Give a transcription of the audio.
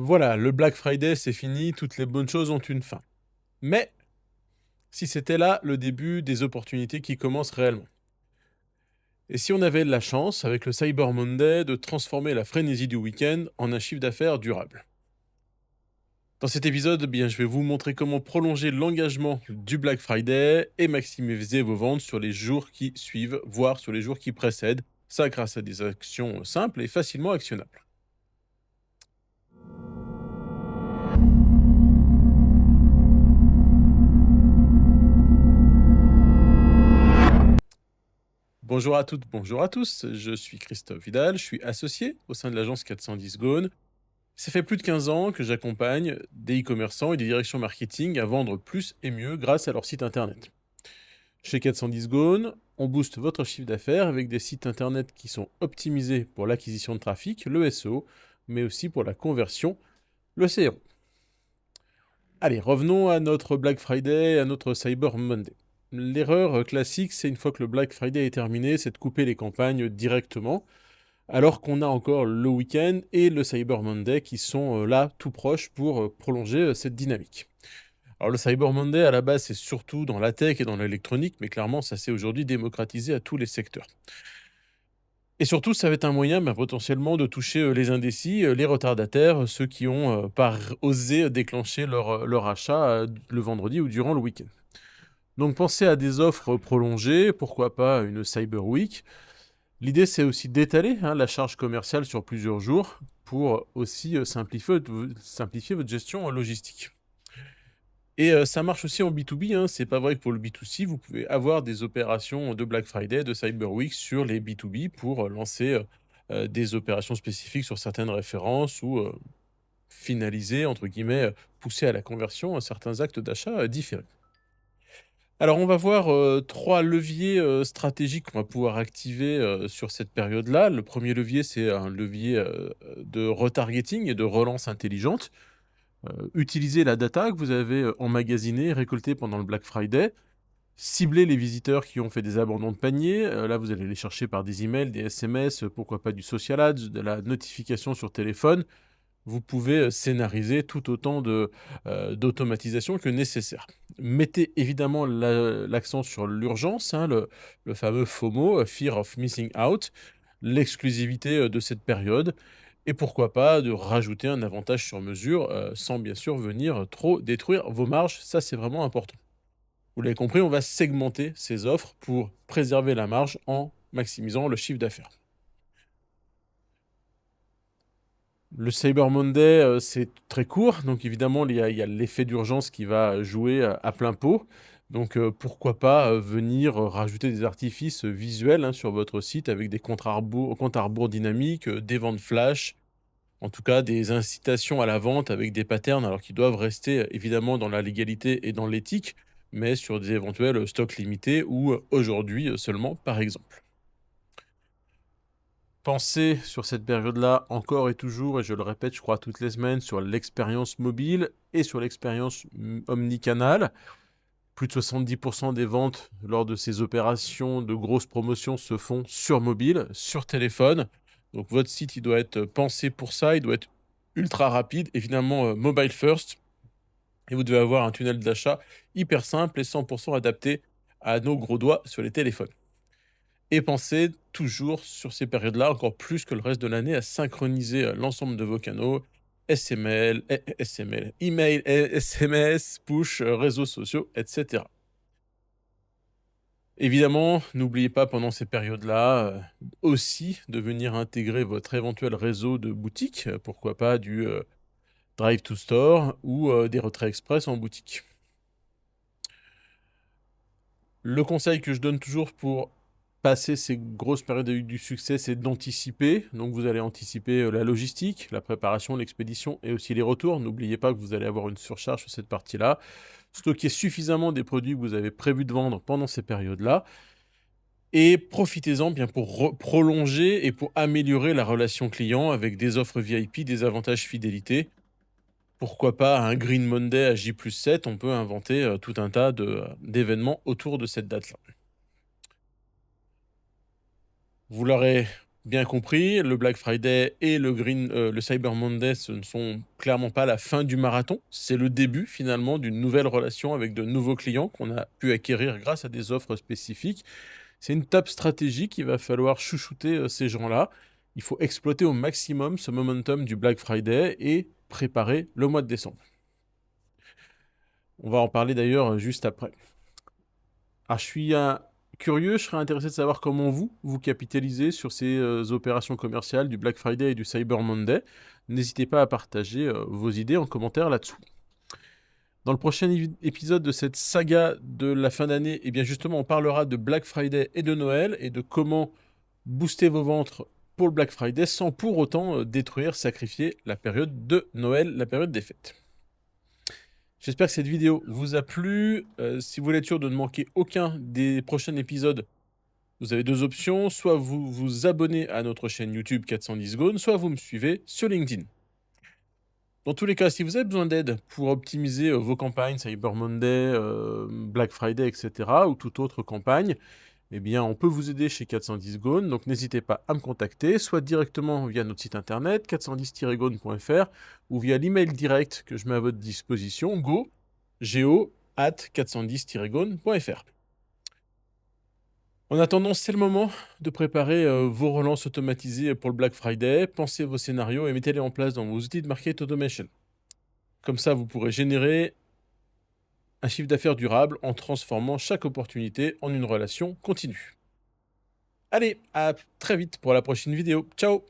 Voilà, le Black Friday, c'est fini, toutes les bonnes choses ont une fin. Mais si c'était là le début des opportunités qui commencent réellement? Et si on avait de la chance, avec le Cyber Monday, de transformer la frénésie du week-end en un chiffre d'affaires durable? Dans cet épisode, je vais vous montrer comment prolonger l'engagement du Black Friday et maximiser vos ventes sur les jours qui suivent, voire sur les jours qui précèdent. Ça grâce à des actions simples et facilement actionnables. Bonjour à toutes, bonjour à tous, je suis Christophe Vidal, je suis associé au sein de l'agence 410 Gone. Ça fait plus de 15 ans que j'accompagne des e-commerçants et des directions marketing à vendre plus et mieux grâce à leur site internet. Chez 410 Gone, on booste votre chiffre d'affaires avec des sites internet qui sont optimisés pour l'acquisition de trafic, le SEO, mais aussi pour la conversion, le CRO. Allez, revenons à notre Black Friday, à notre Cyber Monday. L'erreur classique, c'est une fois que le Black Friday est terminé, c'est de couper les campagnes directement, alors qu'on a encore le week-end et le Cyber Monday qui sont là tout proches pour prolonger cette dynamique. Alors le Cyber Monday, à la base, c'est surtout dans la tech et dans l'électronique, mais clairement, ça s'est aujourd'hui démocratisé à tous les secteurs. Et surtout, ça va être un moyen potentiellement de toucher les indécis, les retardataires, ceux qui ont pas osé déclencher leur achat le vendredi ou durant le week-end. Donc pensez à des offres prolongées, pourquoi pas une Cyber Week. L'idée, c'est aussi d'étaler la charge commerciale sur plusieurs jours pour aussi simplifier votre gestion logistique. Et ça marche aussi en B2B, hein. C'est pas vrai que pour le B2C, vous pouvez avoir des opérations de Black Friday, de Cyber Week sur les B2B pour lancer des opérations spécifiques sur certaines références ou finaliser, entre guillemets, pousser à la conversion certains actes d'achat différés. Alors, on va voir 3 leviers stratégiques qu'on va pouvoir activer sur cette période-là. Le premier levier, c'est un levier de retargeting et de relance intelligente. Utilisez la data que vous avez emmagasinée et récoltée pendant le Black Friday. Ciblez les visiteurs qui ont fait des abandons de panier. Là, vous allez les chercher par des emails, des SMS, pourquoi pas du social ads, de la notification sur téléphone. Vous pouvez scénariser tout autant d'automatisation que nécessaire. Mettez évidemment l'accent sur l'urgence, hein, le fameux FOMO, Fear of Missing Out, l'exclusivité de cette période, et pourquoi pas de rajouter un avantage sur mesure, sans bien sûr venir trop détruire vos marges, ça c'est vraiment important. Vous l'avez compris, on va segmenter ces offres pour préserver la marge en maximisant le chiffre d'affaires. Le Cyber Monday, c'est très court, donc évidemment, il y a l'effet d'urgence qui va jouer à plein pot. Donc, pourquoi pas venir rajouter des artifices visuels hein, sur votre site avec des comptes à rebours dynamiques, des ventes flash, en tout cas des incitations à la vente avec des patterns, alors qui doivent rester évidemment dans la légalité et dans l'éthique, mais sur des éventuels stocks limités ou aujourd'hui seulement, par exemple. Penser sur cette période-là encore et toujours, et je le répète, je crois toutes les semaines, sur l'expérience mobile et sur l'expérience omnicanal. Plus de 70% des ventes lors de ces opérations de grosses promotions se font sur mobile, sur téléphone. Donc votre site, il doit être pensé pour ça, il doit être ultra rapide, évidemment mobile first. Et vous devez avoir un tunnel d'achat hyper simple et 100% adapté à nos gros doigts sur les téléphones. Et pensez toujours sur ces périodes-là, encore plus que le reste de l'année, à synchroniser l'ensemble de vos canaux, email, SMS, push, réseaux sociaux, etc. Évidemment, n'oubliez pas pendant ces périodes-là aussi de venir intégrer votre éventuel réseau de boutiques, pourquoi pas du Drive to Store ou des retraits express en boutique. Le conseil que je donne toujours pour passer ces grosses périodes du succès, c'est d'anticiper. Donc vous allez anticiper la logistique, la préparation, l'expédition et aussi les retours. N'oubliez pas que vous allez avoir une surcharge sur cette partie-là. Stockez suffisamment des produits que vous avez prévu de vendre pendant ces périodes-là. Et profitez-en bien pour prolonger et pour améliorer la relation client avec des offres VIP, des avantages fidélité. Pourquoi pas un Green Monday à J+7, on peut inventer tout un tas d'événements autour de cette date-là. Vous l'aurez Bien compris, le Black Friday et le Cyber Monday, ce ne sont clairement pas la fin du marathon. C'est le début finalement d'une nouvelle relation avec de nouveaux clients qu'on a pu acquérir grâce à des offres spécifiques. C'est une table stratégique, il va falloir chouchouter ces gens-là. Il faut exploiter au maximum ce momentum du Black Friday et préparer le mois de décembre. On va en parler d'ailleurs juste après. Alors, je suis curieux, je serais intéressé de savoir comment vous capitalisez sur ces opérations commerciales du Black Friday et du Cyber Monday. N'hésitez pas à partager vos idées en commentaire là-dessous. Dans le prochain épisode de cette saga de la fin d'année, eh bien justement, on parlera de Black Friday et de Noël et de comment booster vos ventes pour le Black Friday sans pour autant détruire, sacrifier la période de Noël, la période des fêtes. J'espère que cette vidéo vous a plu. Si vous voulez être sûr de ne manquer aucun des prochains épisodes, vous avez deux options. Soit vous vous abonnez à notre chaîne YouTube 410 Gone, soit vous me suivez sur LinkedIn. Dans tous les cas, si vous avez besoin d'aide pour optimiser vos campagnes, Cyber Monday, Black Friday, etc., ou toute autre campagne, eh bien, on peut vous aider chez 410 Gone. Donc, n'hésitez pas à me contacter, soit directement via notre site internet, 410-gone.fr, ou via l'email direct que je mets à votre disposition, go@410-gone.fr. En attendant, c'est le moment de préparer vos relances automatisées pour le Black Friday. Pensez vos scénarios et mettez-les en place dans vos outils de market automation. Comme ça, vous pourrez générer un chiffre d'affaires durable en transformant chaque opportunité en une relation continue. Allez, à très vite pour la prochaine vidéo. Ciao!